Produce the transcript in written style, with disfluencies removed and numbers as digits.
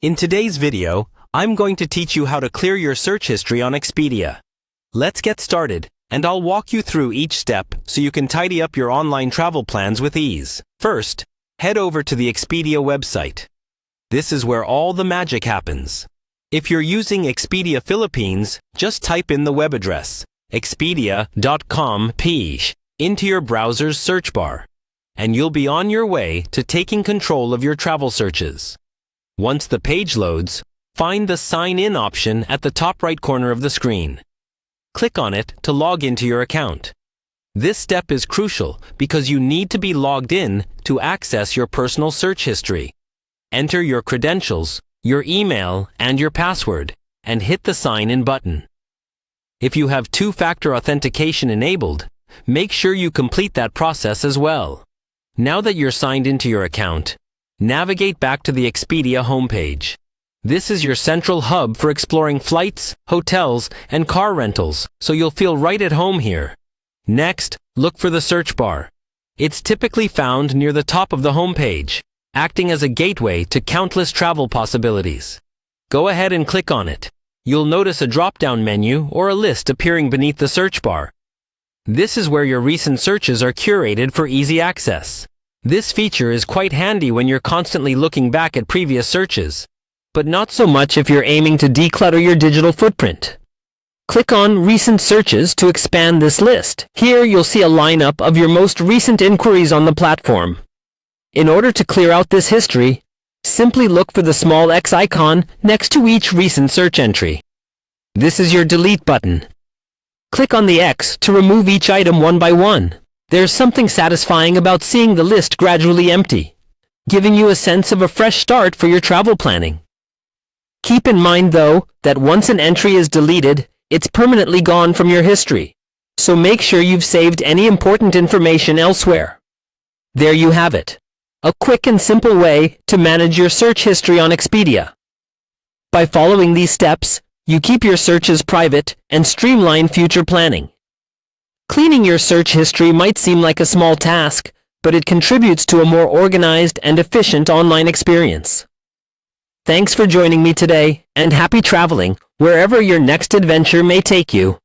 In today's video, I'm going to teach you how to clear your search history on Expedia. Let's get started, and I'll walk you through each step so you can tidy up your online travel plans with ease. First, head over to the Expedia website. This is where all the magic happens. If you're using Expedia Philippines, just type in the web address, expedia.com into your browser's search bar, and you'll be on your way to taking control of your travel searches. Once the page loads, find the Sign In option at the top right corner of the screen. Click on it to log into your account. This step is crucial because you need to be logged in to access your personal search history. Enter your credentials, your email, and your password, and hit the Sign In button. If you have two-factor authentication enabled, make sure you complete that process as well. Now that you're signed into your account, navigate back to the Expedia homepage. This is your central hub for exploring flights, hotels, and car rentals, so you'll feel right at home here. Next, look for the search bar. It's typically found near the top of the homepage, acting as a gateway to countless travel possibilities. Go ahead and click on it. You'll notice a drop-down menu or a list appearing beneath the search bar. This is where your recent searches are curated for easy access. This feature is quite handy when you're constantly looking back at previous searches, but not so much if you're aiming to declutter your digital footprint. Click on Recent Searches to expand this list. Here you'll see a lineup of your most recent inquiries on the platform. In order to clear out this history, simply look for the small X icon next to each recent search entry. This is your Delete button. Click on the X to remove each item one by one. There's something satisfying about seeing the list gradually empty, giving you a sense of a fresh start for your travel planning. Keep in mind, though, that once an entry is deleted, it's permanently gone from your history, so make sure you've saved any important information elsewhere. There you have it. A quick and simple way to manage your search history on Expedia. By following these steps, you keep your searches private and streamline future planning. Cleaning your search history might seem like a small task, but it contributes to a more organized and efficient online experience. Thanks for joining me today, and happy traveling wherever your next adventure may take you.